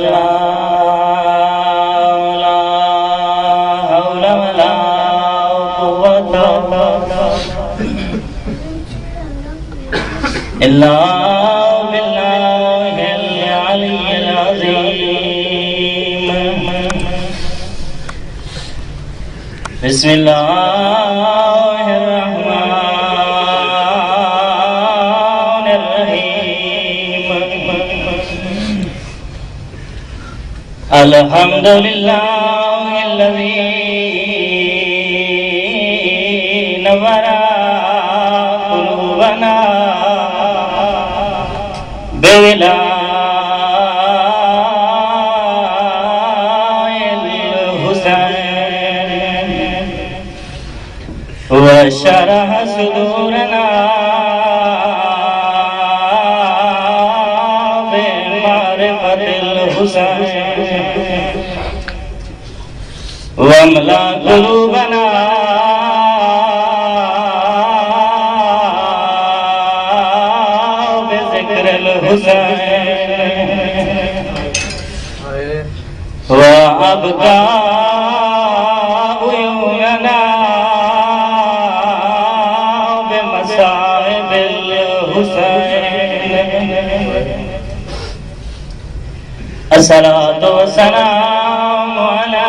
اللہ باللہ العلی العظیم بسم اللہ الرحمن الرحیم الحمدللہ الذی نور قلوبنا الحسین وشرح صدورنا بمعرفة الحسین واملأ قلوبنا وأبقى عيوننا بمصائب الحسين الصلاة والسلام على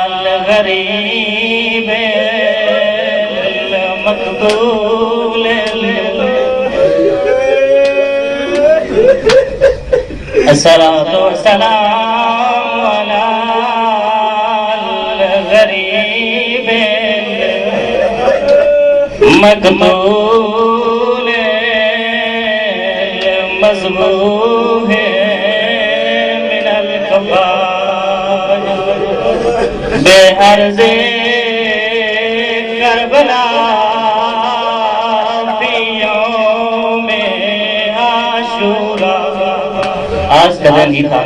الغريب المقبول الصلاة والسلام على الغريب المقبول المذبوح من الكفار بأرض کربلا في يوم عاشوراء آج کا دن ہی تھا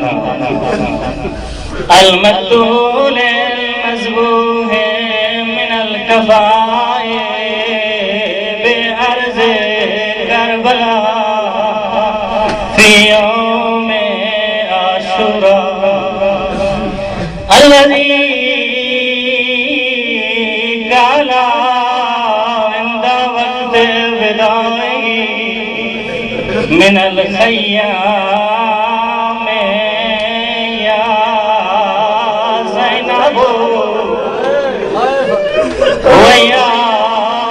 المقتول المذبوح من الکفائر بأرض کربلا في يوم عاشوراء الذي قال عند وقت وداعه من الخيام يا زينب ويا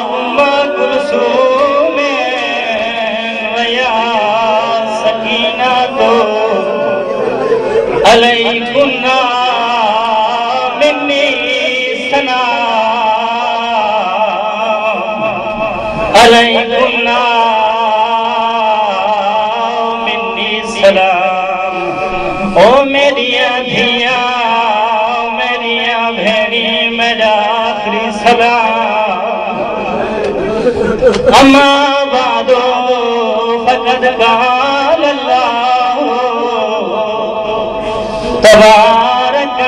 أم كلثوم ويا سكينة عليكن مني سلام عليكن او میریاں دھیاں میریاں بھیڑی میرا آخری سلام اما بعدو فقد قال اللہ تبارک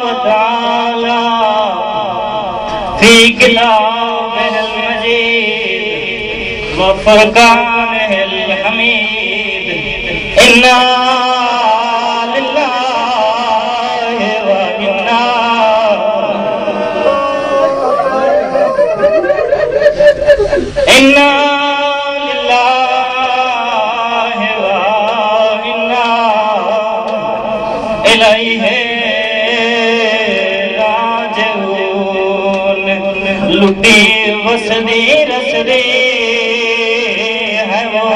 و تعالی فی کتابہ المجید و فرقانہ الحمید اِنَّا لِلَّهِ وَإِنَّا إِنَّا لِلَّهِ وَإِنَّا إِلَيْهِ راجعون لٹی وسدی رسدی ہے وہ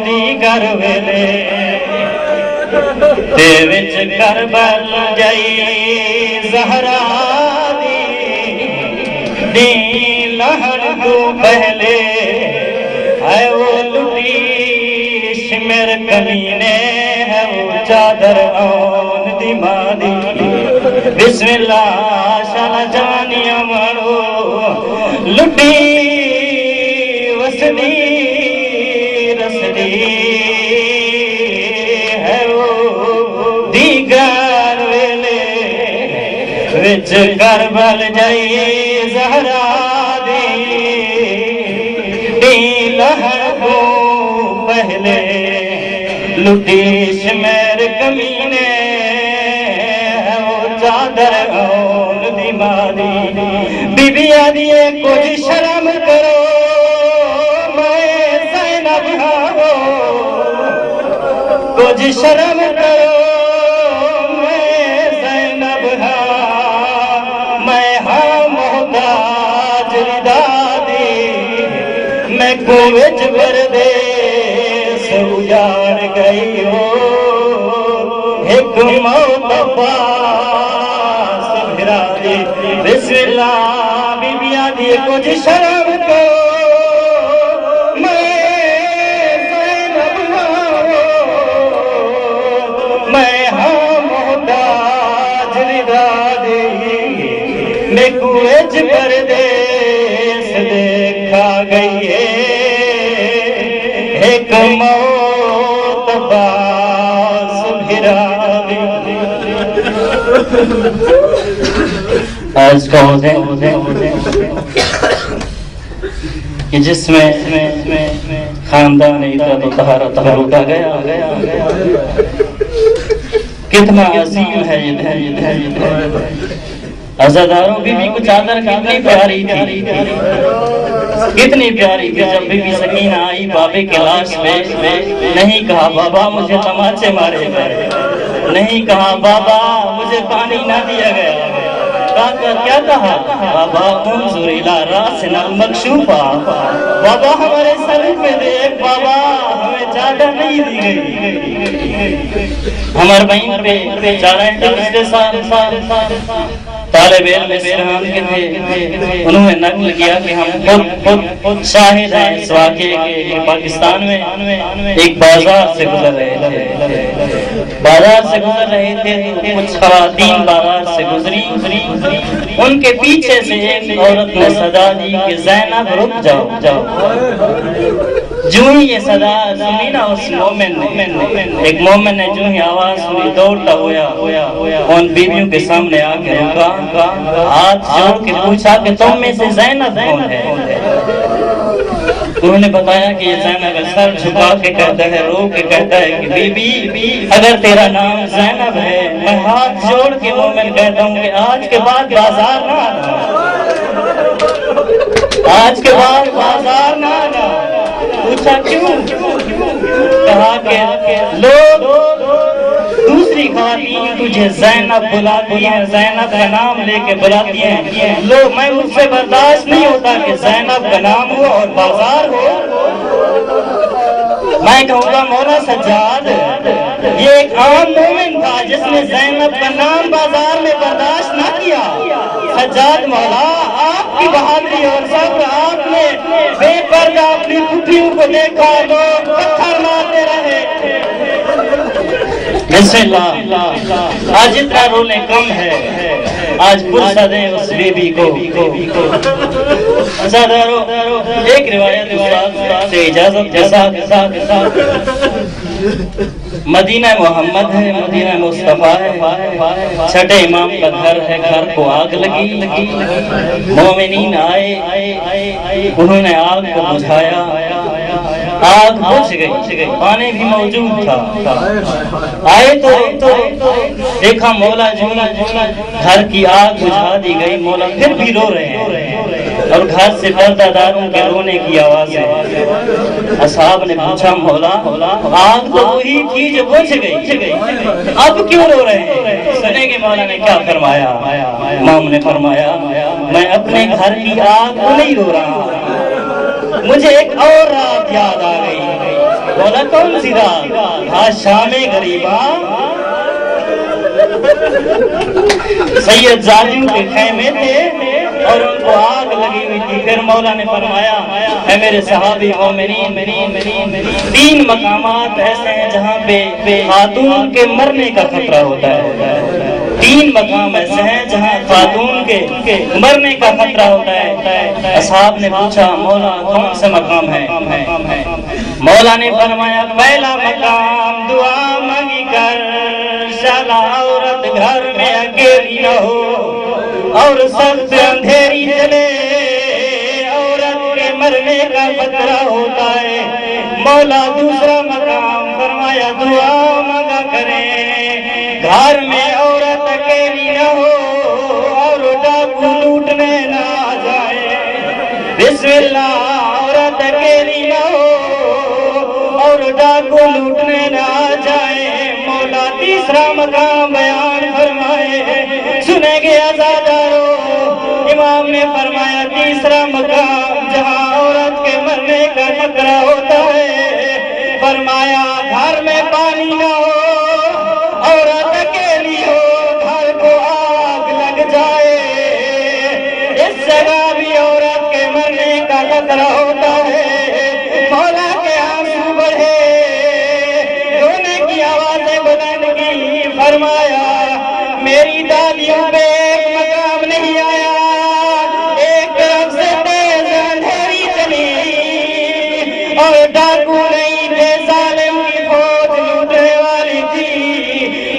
دیگر ویلے تے وچ کربل جائی زہرا دی لہر تو پہلے ہے وہ لٹی شمر کمینے ہے وہ چادر آن دی مادی بسم اللہ شالا جانی امرو لٹی وسدی رسدی وچ کربل جائی زہرا دی لہر کو پہلے لٹی شمیر کمینے ہے وہ چادر اون دی ماری بی بی آدھی کچھ شرم کرو میں زینب ہوں کچھ شرم کرو میں زینب ہوں میں ہاں محتاج ردا دی میں کوچ پردیس اجاڑ گئی ہو ایک موت پاس پھرا دی بسم اللہ بی بی آدھی کچھ شرم کرو میں زینب ہوں میں ہاں محتاج ردا دی میں کوچ پردیس دیکھا گئی ہے ایک موت باس بھرا دی آج کا کہ جس میں خاندان عزت و طہارت لوٹا گیا کتنا عظیم ہے یہ دن عزاداروں بی بی کو چادر کتنی پیاری تھی کتنی پیاری تھی جب بی بی سکینہ آئی بابے کے لاش پہ نہیں کہا بابا مجھے تماچے مارے گئے نہیں کہا بابا مجھے پانی نہ دیا گیا کیا کہا بابا انظر الی راسنا المکشوفہ بابا ہمارے سر پہ دیکھ بابا ہمیں چادر نہیں دی گئی ہمارے بہن پہ چادر دوسرے سال طالب علم سرحان کے تھے انہوں نے نقل کیا کہ ہم خود شاہد ہیں اس واقعے کے پاکستان میں ایک بازار سے گزر رہے تھے کچھ خواتین بازار سے گزری ان کے پیچھے سے ایک عورت نے صدا دی کہ زینب رک جاؤ جو ہی یہ صدا سنی نا اس مومن نے ایک مومن نے جو ہی آواز سنی دوڑتا ہوا ان بیویوں کے سامنے آ کے رکا ہاتھ جوڑ کے پوچھا کہ تم میں سے زینب کون ہے انہوں نے بتایا کہ یہ زینب سر جھکا کے کہتا ہے رو کے کہتا ہے کہ بی بی اگر تیرا نام زینب ہے میں ہاتھ جوڑ کے مومن کہتا ہوں کہ آج کے بعد بازار نہ آنا آج کے بعد بازار نہ آنا پوچھا کیوں کہا کہ لوگ دوسری خواتین تجھے زینب بلاتی ہیں زینب کا نام لے کے بلاتی ہیں لوگ میں مجھ سے برداشت نہیں ہوتا کہ زینب کا نام ہو اور بازار ہو میں کہوں گا مولا سجاد یہ ایک عام مومن تھا جس نے زینب کا نام بازار میں برداشت نہ کیا سجاد مولا آپ کی بہادری اور صبر آپ نے بے پردہ اپنی پھوپھیوں کو دیکھا لوگ پتھر مارتے رہے بسم اللہ آج اتنا رونے کم ہے آج پرسہ دیں اس بی بی کو عزادارو ایک روایت سے اجازت کے ساتھ مدینہ محمد ہے مدینہ مصطفیٰ ہے چھٹے امام کا گھر ہے گھر کو آگ لگی مومنین آئے انہوں نے آگ کو بجھایا آگ بجھ گئی پانی بھی موجود تھا آئے تو دیکھا مولا جونا گھر کی آگ بجھا دی گئی مولا پھر بھی رو رہے ہیں اور گھر سے پردہ داروں کے رونے کی آواز ہے اصحاب نے پوچھا مولا آگ تو وہی تھی جو بجھ گئی اب کیوں رو رہے ہیں سنے کہ مولا نے کیا فرمایا امام نے فرمایا میں اپنے گھر کی آگ کو نہیں رو رہا مجھے ایک اور رات یاد آ گئی بولا کون سی رات شام غریبا سید زالیوں کے خیمے تھے اور ان کو آگ لگی ہوئی تھی پھر مولا نے فرمایا اے میرے صحابی مومنین تین مقامات ایسے ہیں جہاں پہ خاتون کے مرنے کا خطرہ ہوتا ہے تین مقام ایسے ہیں جہاں خاتون کے مرنے کا خطرہ ہوتا ہے اصحاب نے پوچھا مولا کون سے مقام ہے مولا نے فرمایا پہلا مقام دعا مانگی کر شالا عورت گھر میں اکیلی نہ ہو اور سخت اندھیری چلے عورت کے مرنے کا خطرہ ہوتا ہے مولا دوسرا مقام فرمایا فرمایا دعا مانگا کریں گھر میں عورت اکیلی نہ ہو اور ڈاکو لوٹنے نہ جائے بسم اللہ عورت اکیلی نہ ہو اور ڈاکو لوٹنے نہ جائے مولا تیسرا مقام بیان فرمائے سنیں گے عزادارو امام نے فرمایا تیسرا مقام جہاں عورت کے مرنے کا خطرہ ہوتا ہے فرمایا گھر میں پانی نہ ہو عورت اکیلی ہو گھر کو آگ لگ جائے اس جگہ بھی عورت کے مرنے کا خطرہ ہوتا ہے مولا کے آنسو بڑھے رونے کی آوازیں بلند کی فرمایا میری دادیوں پہ ایک مقام نہیں آیا ایک طرف سے تیز اندھیری چلی اور ڈاکو نہیں تھے ظالم کی فوج لوٹنے والی تھی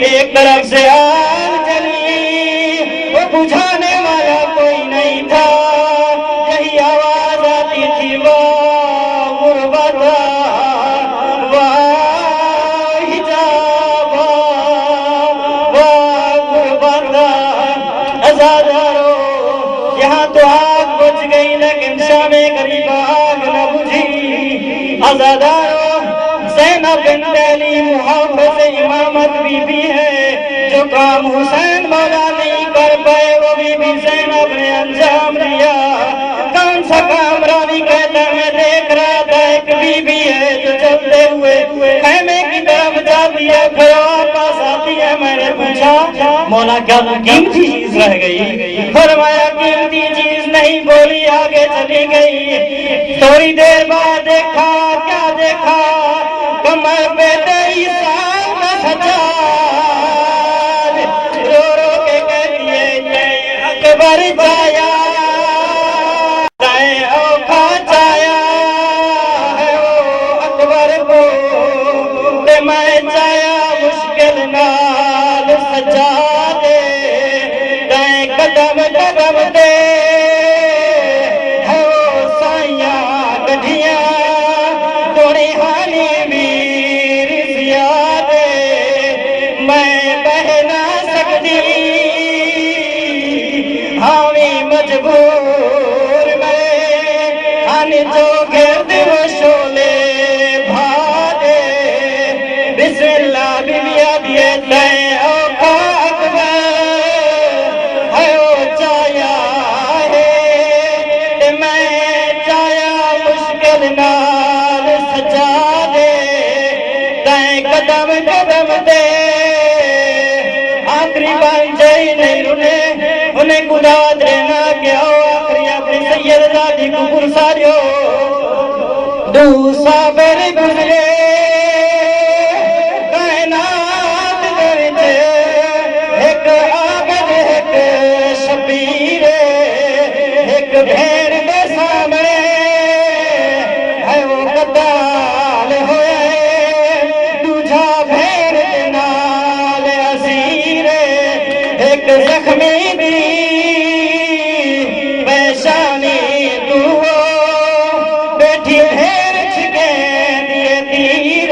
ایک طرف سے آگ چلی وہ بجھانے والا کوئی نہیں تھا یہی آواز آتی تھی واہ غربتا واہ حجابا واہ غربتا عزادارو یہاں تو آگ بجھ گئی لیکن شام غریب آگ نہ بجھی عزادارو زینب بنت علی محافظ امامت بی بی ہے جو کام حسین مولا نہیں کر پائے وہ بی زینب نے انجام دیا کون سا کام راوی کہتا میں دیکھ رہا تھا ایک بی بی ہے جو چلتے ہوئے خیمے کی طرف جاتی ہے پھر واپس آتی ہے میں نے پوچھا مولا کیا قیمتی چیز رہ گئی فرمایا قیمتی چیز نہیں بولی آگے چلی گئی تھوڑی دیر بعد دیکھا کیا دیکھا کمر پہ 23 سال کا سجاد رو رو کے کہتی ہے اکبر جایا اوکھا جایا ہے وہ اکبر کو تے میں جایا مشکل نال سجادے دائیں قدم قدم دے ہے وہ سائیاں گڈھیاں توڑی حالی میر زیادے میں بہ نہ سکتی حامی مجبور میں آنے جو گرد و شولے بھاگے بسم اللہ بیبیا دیے دائیں اوکھا اکبر ہے وہ چایا ہے میں چایا مشکل نال سجا دے دائیں قدم قدم دے آخری بان جائی نہیں رونے انہیں قدوات رہنا کیا ہو آخری اپنی سید زادی کو پرساریو دو صابر گزرے کائنات کرتے ایک عابد ایک شبیر ایک بھیڑ دے سامنے ہے وہ قتال ہوئے دوجھا بھیڑ دے نال اسیر ایک زخمی دی پیشانی تو بیٹھی بھیڑ چھکے دیے تیر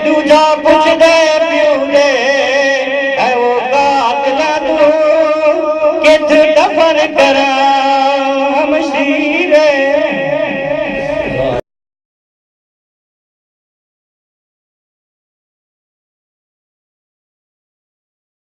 دوجھا پوچھ دے